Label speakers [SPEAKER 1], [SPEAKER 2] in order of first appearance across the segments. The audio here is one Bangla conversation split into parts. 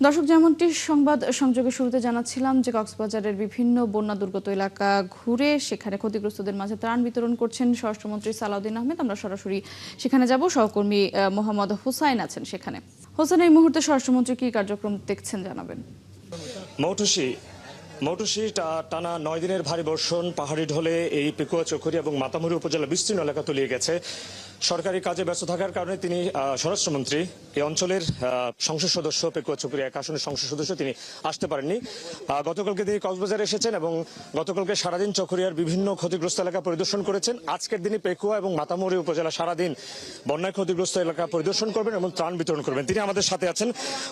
[SPEAKER 1] দর্শক, যেমনটি সংবাদ সংযোগের শুরুতে জানাচ্ছিলাম যে কক্সবাজারের বিভিন্ন বন্যা দুর্গত এলাকা ঘুরে সেখানে ক্ষতিগ্রস্তদের মাঝে ত্রাণ বিতরণ করছেন স্বরাষ্ট্রমন্ত্রী সালাউদ্দিন আহমেদ। আমরা সরাসরি সেখানে যাব। সহকর্মী মোহাম্মদ হোসাইন আছেন সেখানে। হোসেন, এই মুহূর্তে স্বরাষ্ট্রমন্ত্রী কি কার্যক্রম দেখছেন জানাবেন।
[SPEAKER 2] মৌটুসি টানা 9 দিনের ভারী বর্ষণ পাহাড়ি ঢলে এই পেকুয়া চৌখুরী এবং মাতামুহুরী উপজেলা বিস্তীর্ণ এলাকা তলিয়ে গেছে। সরকারি কাজে ব্যস্ত থাকার কারণে তিনি স্বরাষ্ট্রমন্ত্রী এই অঞ্চলের সংসদ সদস্য পেকুয়া চৌখুরী 1 আসনের সংসদ সদস্য তিনি আসতে পারেননি। গতকালকে তিনি কক্সবাজারে এসেছেন এবং গতকালকে সারাদিন চৌখুরিয়ার বিভিন্ন ক্ষতিগ্রস্ত এলাকা পরিদর্শন করেছেন। আজকের দিনে পেকুয়া এবং মাতামুহুরী উপজেলা সারাদিন বন্যায় ক্ষতিগ্রস্ত এলাকা পরিদর্শন করবেন এবং ত্রাণ বিতরণ করবেন। তিনি আমাদের সাথে আছেন।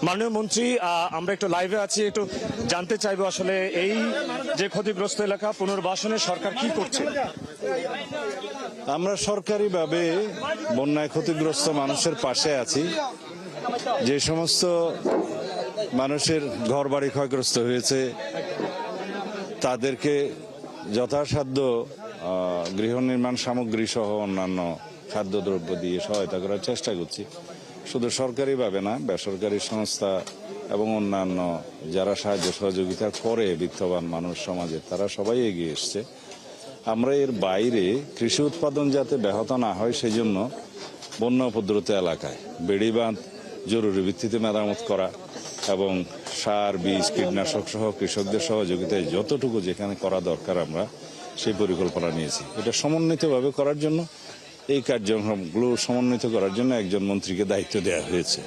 [SPEAKER 2] মাননীয় মন্ত্রী, আমরা একটু লাইভে আছি, একটু জানতে চাইবো আসলে এই যে ক্ষতিগ্রস্ত এলাকা পুনর্বাসনে সরকার কি করছে।
[SPEAKER 3] আমরা সরকারিভাবে বন্যায় ক্ষতিগ্রস্ত মানুষের পাশে আছি। যে সমস্ত মানুষের ঘরবাড়ি ক্ষয়গ্রস্ত হয়েছে তাদেরকে যথাসাধ্য গৃহ নির্মাণ সামগ্রী সহ অন্যান্য খাদ্যদ্রব্য দিয়ে সহায়তা করার চেষ্টা করছি। শুধু সরকারিভাবে না, বেসরকারি সংস্থা এবং অন্যান্য যারা সাহায্য সহযোগিতা করে বিত্তবান মানুষ সমাজে, তারা সবাই এগিয়ে এসছে। আমরা এর বাইরে কৃষি উৎপাদন যাতে ব্যাহত না হয় সেজন্য বন্যা উপদ্রুত এলাকায় বেড়িবাঁধ জরুরি ভিত্তিতে মেরামত করা এবং সার, বীজ, কীটনাশক সহ কৃষকদের সহযোগিতায় যতটুকু যেখানে করা দরকার আমরা সেই পরিকল্পনা নিয়েছি। এটা সমন্বিতভাবে করার জন্য, এই কার্যক্রমগুলো সমন্বিত করার জন্য একজন মন্ত্রীকে দায়িত্ব দেওয়া হয়েছে।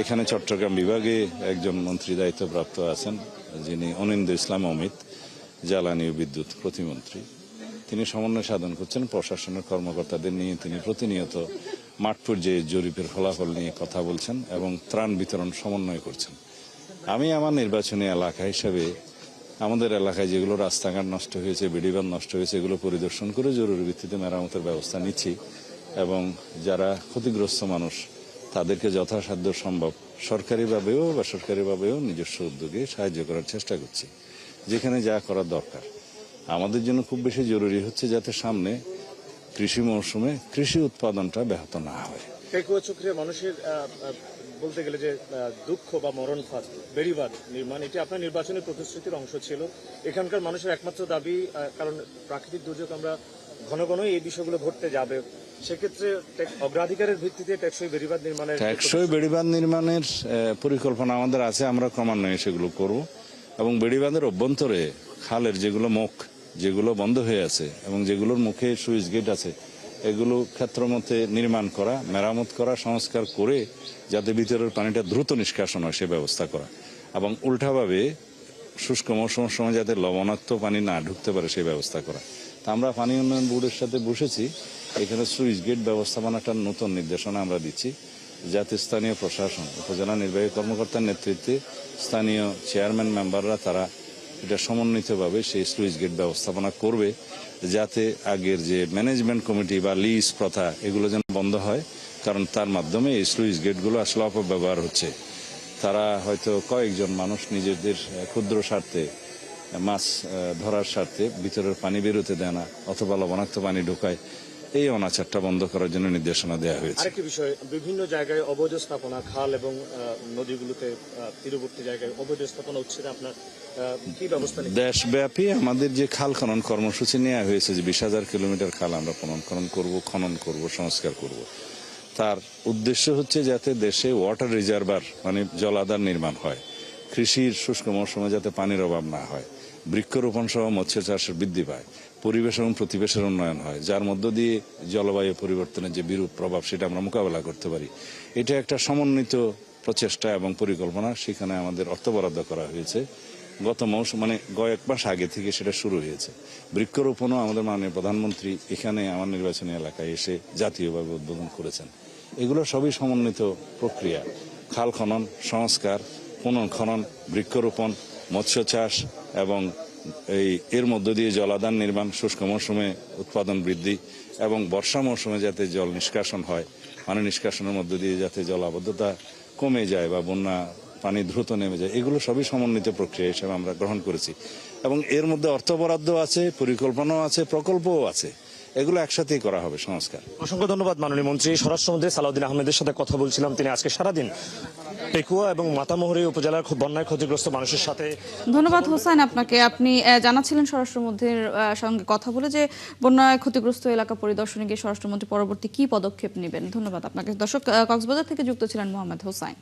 [SPEAKER 3] এখানে চট্টগ্রাম বিভাগে একজন মন্ত্রী দায়িত্বপ্রাপ্ত আছেন, যিনি অনিন্দ্য ইসলাম অমিত, জ্বালানি ও বিদ্যুৎ প্রতিমন্ত্রী। তিনি সমন্বয় সাধন করছেন প্রশাসনের কর্মকর্তাদের নিয়ে। তিনি প্রতিনিয়ত মাঠ পর্যায়ে জরিপের ফলাফল নিয়ে কথা বলছেন এবং ত্রাণ বিতরণ সমন্বয় করছেন। আমি আমার নির্বাচনী এলাকা হিসেবে আমাদের এলাকায় যেগুলো রাস্তাঘাট নষ্ট হয়েছে, বেড়িবাঁধ নষ্ট হয়েছে, এগুলো পরিদর্শন করে জরুরি ভিত্তিতে মেরামতের ব্যবস্থা নিচ্ছি এবং যারা ক্ষতিগ্রস্ত মানুষ তাদেরকে যথাসাধ্য সম্ভব সরকারিভাবেও বেসরকারিভাবেও নিজস্ব উদ্যোগে সাহায্য করার চেষ্টা করছি যেখানে যা করার দরকার। আমাদের জন্য খুব বেশি জরুরি হচ্ছে যাতে সামনে কৃষি মৌসুমে কৃষি উৎপাদনটা ব্যাহত না হয়।
[SPEAKER 2] পেকুয়া চৌখুরিয়া মানুষের বলতে গেলে যে দুঃখ বা মরণ ফাঁদ বেড়িবাঁধ নির্মাণ, এটি আপনার নির্বাচনের প্রতিশ্রুতির অংশ ছিল। এখানকার মানুষের একমাত্র দাবি, কারণ প্রাকৃতিক দুর্যোগ আমরা ঘন ঘনই এই বিষয়গুলো ঘটতে যাবে, সেক্ষেত্রে অগ্রাধিকারের ভিত্তিতে টেকসই
[SPEAKER 3] বেড়িবাঁধ নির্মাণের পরিকল্পনা আমাদের আছে। আমরা ক্রমান্বয়ে সেগুলো করব এবং বেড়িবাঁধের অভ্যন্তরে খালের যেগুলো মুখ যেগুলো বন্ধ হয়ে আছে এবং যেগুলোর মুখে সুইচ গেট আছে, এগুলো ক্ষেত্রমতে নির্মাণ করা, মেরামত করা, সংস্কার করে যাতে ভিতরের পানিটা দ্রুত নিষ্কাশন হয় সে ব্যবস্থা করা এবং উল্টাভাবে শুষ্ক মৌসুমের সময় যাতে লবণাক্ত পানি না ঢুকতে পারে সেই ব্যবস্থা করা। তা আমরা পানি উন্নয়ন বোর্ডের সাথে বসেছি, এখানে সুইচ গেট ব্যবস্থাপনাটার নতুন নির্দেশনা আমরা দিচ্ছি যাতে স্থানীয় প্রশাসন, উপজেলা নির্বাহী কর্মকর্তার নেতৃত্বে স্থানীয় চেয়ারম্যান মেম্বাররা তারা এটা সমন্বিতভাবে সেই স্লুইস গেট ব্যবস্থাপনা করবে যাতে আগের যে ম্যানেজমেন্ট কমিটি বা লিজ প্রথা এগুলো যেন বন্ধ হয়। কারণ তার মাধ্যমে এই স্লুইস গেটগুলো আসলে অপব্যবহার হচ্ছে। তারা হয়তো কয়েকজন মানুষ নিজেদের ক্ষুদ্র স্বার্থে মাছ ধরার স্বার্থে ভিতরের পানি বেরোতে দেয় না অথবা লবণাক্ত পানি ঢোকায়। এই অনাচারটা বন্ধ করার জন্য নির্দেশনা দেওয়া হয়েছে।
[SPEAKER 2] আরেকটি বিষয়, বিভিন্ন জায়গায় অবৈধ স্থাপনা, খাল এবং নদীগুলোতে তীরবর্তী জায়গায় অবৈধ স্থাপনা উচ্ছেদে আপনার কি ব্যবস্থা নেই?
[SPEAKER 3] দেশব্যাপী আমাদের যে খাল খনন কর্মসূচি নেওয়া হয়েছে, যে 20,000 কিলোমিটার খাল আমরা খনন করব, সংস্কার করব। তার উদ্দেশ্য হচ্ছে যাতে দেশে ওয়াটার রিজার্ভার মানে জলাধার নির্মাণ হয়, কৃষির শুষ্ক মৌসুমে যাতে পানির অভাব না হয়, বৃক্ষরোপণ সহ মৎস্য চাষের বৃদ্ধি পায়, পরিবেশ এবং প্রতিবেশের উন্নয়ন হয়, যার মধ্য দিয়ে জলবায়ু পরিবর্তনের যে বিরূপ প্রভাব সেটা আমরা মোকাবেলা করতে পারি। এটা একটা সমন্বিত প্রচেষ্টা এবং পরিকল্পনা। সেখানে আমাদের অর্থ বরাদ্দ করা হয়েছে গত মৌসুম মানে কয়েক মাস আগে থেকে সেটা শুরু হয়েছে। বৃক্ষরোপণও আমাদের মাননীয় প্রধানমন্ত্রী এখানে আমার নির্বাচনী এলাকায় এসে জাতীয়ভাবে উদ্বোধন করেছেন। এগুলো সবই সমন্বিত প্রক্রিয়া। খাল খনন, সংস্কার, পুনঃখনন, বৃক্ষরোপণ, মৎস্য চাষ এবং এর মধ্য দিয়ে জলাধার নির্মাণ, শুষ্ক মৌসুমে উৎপাদন বৃদ্ধি এবং বর্ষা মৌসুমে যাতে জল নিষ্কাশন হয়, পানি নিষ্কাশনের মধ্য দিয়ে যাতে জলাবদ্ধতা কমে যায় বা বন্যা পানি দ্রুত নেমে যায়, এগুলো সবই সমন্বিত প্রক্রিয়া হিসেবে আমরা গ্রহণ করেছি এবং এর মধ্যে অর্থ বরাদ্দ আছে, পরিকল্পনাও আছে, প্রকল্পও আছে। এগুলো একসাথেই করা হবে সংস্কার।
[SPEAKER 2] অসংখ্য ধন্যবাদ মাননীয় মন্ত্রী। স্বরাষ্ট্রমন্ত্রী সালাউদ্দিন আহমেদের সাথে কথা বলছিলাম। তিনি আজকে সারাদিন পেকুয়া এবং মাতামুহুরী উপজেলার বন্যায় ক্ষতিগ্রস্ত মানুষের সাথে।
[SPEAKER 1] ধন্যবাদ হোসাইন আপনাকে। আপনি জানাচ্ছিলেন স্বরাষ্ট্রমন্ত্রীর সঙ্গে কথা বলে যে বন্যায় ক্ষতিগ্রস্ত এলাকা পরিদর্শনে গিয়ে স্বরাষ্ট্রমন্ত্রী পরবর্তী কি পদক্ষেপ নেবেন। ধন্যবাদ আপনাকে। দর্শক, কক্সবাজার থেকে যুক্ত ছিলেন মোহাম্মদ হোসাইন।